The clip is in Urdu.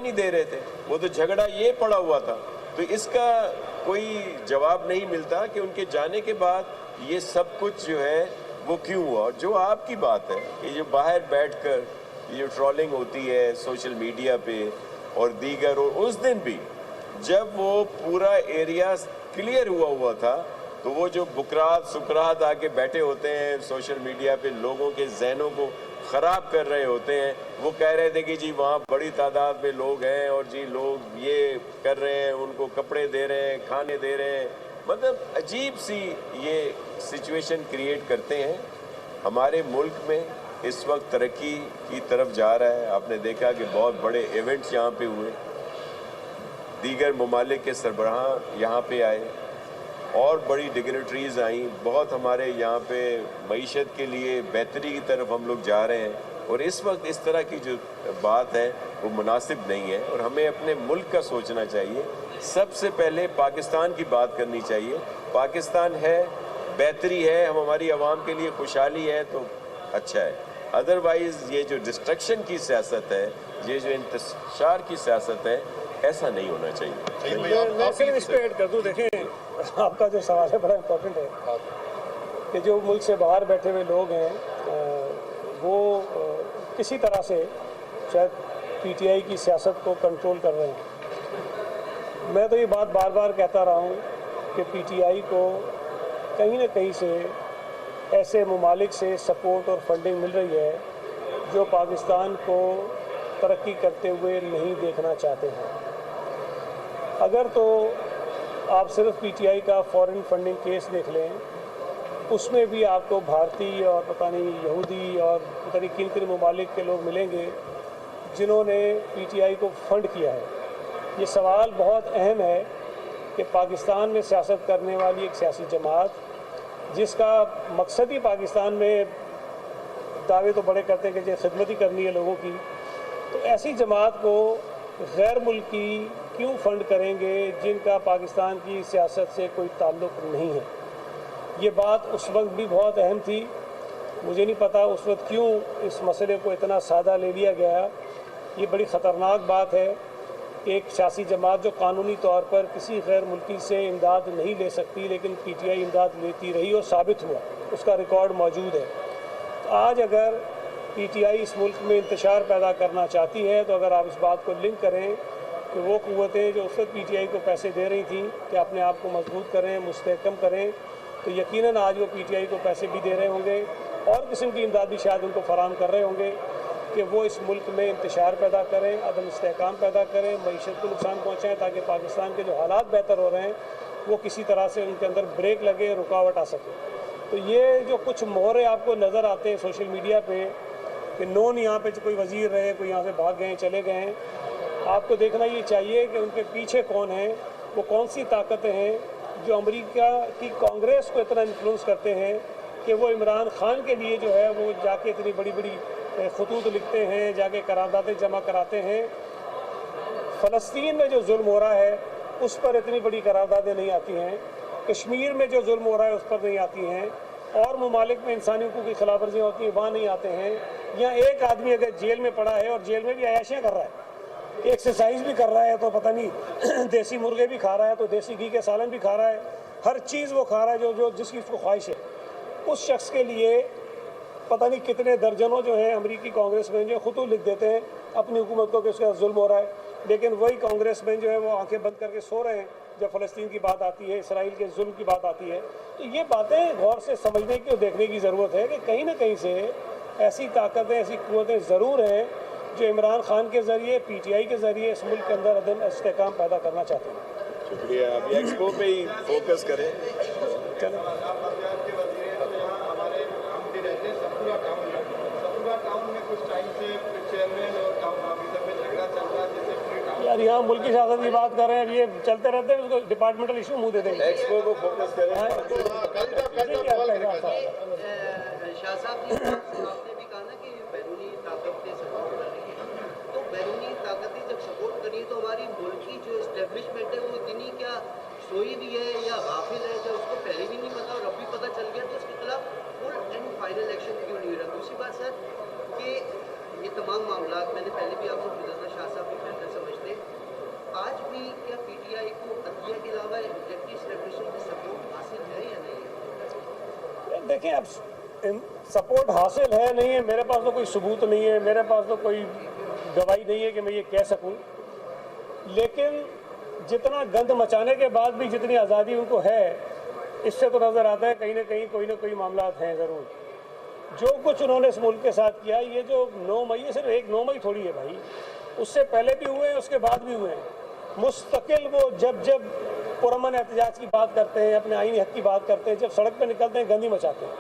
نہیں دے رہے تھے, وہ تو جھگڑا یہ پڑا ہوا تھا. تو اس کا کوئی جواب نہیں ملتا کہ ان کے جانے کے بعد یہ سب کچھ جو ہے وہ کیوں ہوا. اور جو آپ کی بات ہے کہ جو باہر بیٹھ کر یہ جو ٹرولنگ ہوتی ہے سوشل میڈیا پہ اور دیگر, اور اس دن بھی جب وہ پورا ایریا کلیئر ہوا تھا تو وہ جو بکرات سکرات آ کے بیٹھے ہوتے ہیں سوشل میڈیا پہ لوگوں کے ذہنوں کو خراب کر رہے ہوتے ہیں, وہ کہہ رہے تھے کہ جی وہاں بڑی تعداد میں لوگ ہیں اور جی لوگ یہ کر رہے ہیں, ان کو کپڑے دے رہے ہیں, کھانے دے رہے ہیں. مطلب عجیب سی یہ سچویشن کریٹ کرتے ہیں. ہمارے ملک میں اس وقت ترقی کی طرف جا رہا ہے. آپ نے دیکھا کہ بہت بڑے ایونٹس یہاں پہ ہوئے, دیگر ممالک کے سربراہ یہاں پہ آئے اور بڑی ڈگنیٹریز آئیں. بہت ہمارے یہاں پہ معیشت کے لیے بہتری کی طرف ہم لوگ جا رہے ہیں, اور اس وقت اس طرح کی جو بات ہے وہ مناسب نہیں ہے, اور ہمیں اپنے ملک کا سوچنا چاہیے. سب سے پہلے پاکستان کی بات کرنی چاہیے. پاکستان ہے, بہتری ہے, ہماری عوام کے لیے خوشحالی ہے تو اچھا ہے. ادروائز یہ جو ڈسٹرکشن کی سیاست ہے, یہ جو انتشار کی سیاست ہے, ایسا نہیں ہونا چاہیے. میں صرف اس پہ ایڈ کر دوں, دیکھیں آپ کا جو سوال ہے بڑا امپورٹنٹ ہے کہ جو ملک سے باہر بیٹھے ہوئے لوگ ہیں وہ کسی طرح سے شاید پی ٹی آئی کی سیاست کو کنٹرول کر رہے ہیں. میں تو یہ بات بار بار کہتا رہا ہوں کہ پی ٹی آئی کو کہیں نہ کہیں سے ایسے ممالک سے سپورٹ اور فنڈنگ مل رہی ہے جو پاکستان کو ترقی کرتے ہوئے نہیں دیکھنا چاہتے ہیں. اگر تو آپ صرف پی ٹی آئی کا فورن فنڈنگ کیس دیکھ لیں, اس میں بھی آپ کو بھارتی اور پتہ نہیں یہودی اور پتہ نہیں کن کن ممالک کے لوگ ملیں گے جنہوں نے پی ٹی آئی کو فنڈ کیا ہے. یہ سوال بہت اہم ہے کہ پاکستان میں سیاست کرنے والی ایک سیاسی جماعت جس کا مقصد ہی پاکستان میں دعوے تو بڑے کرتے ہیں کہ جو خدمت ہی کرنی ہے لوگوں کی, تو ایسی جماعت کو غیر ملکی کیوں فنڈ کریں گے جن کا پاکستان کی سیاست سے کوئی تعلق نہیں ہے. یہ بات اس وقت بھی بہت اہم تھی. مجھے نہیں پتا اس وقت کیوں اس مسئلے کو اتنا سادہ لے لیا گیا. یہ بڑی خطرناک بات ہے کہ ایک سیاسی جماعت جو قانونی طور پر کسی غیر ملکی سے امداد نہیں لے سکتی لیکن پی ٹی آئی امداد لیتی رہی اور ثابت ہوا, اس کا ریکارڈ موجود ہے. تو آج اگر پی ٹی آئی اس ملک میں انتشار پیدا کرنا چاہتی ہے تو اگر آپ اس بات کو لنک کریں کہ وہ قوتیں جو اس وقت پی ٹی آئی کو پیسے دے رہی تھیں کہ اپنے آپ کو مضبوط کریں, مستحکم کریں, تو یقیناً آج وہ پی ٹی آئی کو پیسے بھی دے رہے ہوں گے اور قسم کی امداد بھی شاید ان کو فراہم کر رہے ہوں گے کہ وہ اس ملک میں انتشار پیدا کریں, عدم استحکام پیدا کریں, معیشت کو نقصان پہنچائیں تاکہ پاکستان کے جو حالات بہتر ہو رہے ہیں وہ کسی طرح سے ان کے اندر بریک لگے, رکاوٹ آ سکے. تو یہ جو کچھ مہرے آپ کو نظر آتے ہیں سوشل میڈیا پہ کہ نون یہاں پہ کوئی وزیر رہے, کوئی یہاں سے بھاگ گئے ہیں, چلے گئے ہیں, آپ کو دیکھنا یہ چاہیے کہ ان کے پیچھے کون ہیں, وہ کون سی طاقتیں ہیں جو امریکہ کی کانگریس کو اتنا انفلوئنس کرتے ہیں کہ وہ عمران خان کے لیے جو ہے وہ جا کے اتنی بڑی بڑی خطوط لکھتے ہیں, جا کے قراردادیں جمع کراتے ہیں. فلسطین میں جو ظلم ہو رہا ہے اس پر اتنی بڑی قراردادیں نہیں آتی ہیں, کشمیر میں جو ظلم ہو رہا ہے اس پر نہیں آتی ہیں, اور ممالک میں انسانی حقوق کی خلاف ورزیاں ہوتی ہیں وہاں نہیں آتے ہیں. یہاں ایک آدمی اگر جیل میں پڑا ہے اور جیل میں بھی عیاشیاں کر رہا ہے, ایکسرسائز بھی کر رہا ہے, تو پتہ نہیں دیسی مرغے بھی کھا رہا ہے, تو دیسی گھی کے سالن بھی کھا رہا ہے, ہر چیز وہ کھا رہا ہے جو جس کی اس کو خواہش ہے, اس شخص کے لیے پتہ نہیں کتنے درجنوں جو ہیں امریکی کانگریس مین جو خطوط لکھ دیتے ہیں اپنی حکومت کو کہ اس کا ظلم ہو رہا ہے, لیکن وہی کانگریس مین جو ہے وہ آنکھیں بند کر کے سو رہے ہیں جب فلسطین کی بات آتی ہے, اسرائیل کے ظلم کی بات آتی ہے. تو یہ باتیں غور سے سمجھنے کی اور دیکھنے کی ضرورت ہے کہ کہیں نہ کہیں سے ایسی طاقتیں, ایسی قوتیں ضرور ہیں جو عمران خان کے ذریعے, پی ٹی آئی کے ذریعے اس ملک کے اندر عدم استحکام پیدا کرنا چاہتے ہیں. شکریہ. ابھی ایکسپو پہ ہی فوکس کریں. چلیں یار یہاں ملک کی سیاست کی بات کر رہے ہیں, یہ چلتے رہتے ہیں, اس کو ڈپارٹمنٹل ایشو منہ دے دیں گے. ایکسپو کو فوکس کریں. شاہ صاحب آپ نے بھی کہا نا کہ بیرونی طاقتیں سپورٹ کر رہی ہیں, تو بیرونی طاقتیں جب سپورٹ کری تو ہماری ملک کی جو اسٹیبلشمنٹ ہے وہ اتنی کیا سوئی بھی ہے یا غافل ہے, جو اس کو پہلے بھی نہیں پتا اور اب بھی پتہ چل گیا, تو اس کے خلاف فل اینڈ فائنل ایکشن کیوں نہیں ہو رہا. دوسری بات سر کہ یہ تمام معاملات میں نے پہلے بھی آپ کو گزرنا شاہ صاحب بھی بہتر سمجھتے دیکھیں اب سپورٹ حاصل ہے نہیں ہے، میرے پاس تو کوئی ثبوت نہیں ہے، میرے پاس تو کوئی گواہی نہیں ہے کہ میں یہ کہہ سکوں، لیکن جتنا گند مچانے کے بعد بھی جتنی آزادی ان کو ہے، اس سے تو نظر آتا ہے کہیں نہ کہیں کوئی نہ کوئی معاملات ہیں ضرور۔ جو کچھ انہوں نے اس ملک کے ساتھ کیا، یہ جو 9 مئی ہے، صرف ایک 9 مئی تھوڑی ہے بھائی، اس سے پہلے بھی ہوئے ہیں، اس کے بعد بھی ہوئے ہیں، مستقل وہ جب پرامن احتجاج کی بات کرتے ہیں، اپنے آئینی حق کی بات کرتے ہیں، جب سڑک پہ نکلتے ہیں گندی مچاتے ہیں۔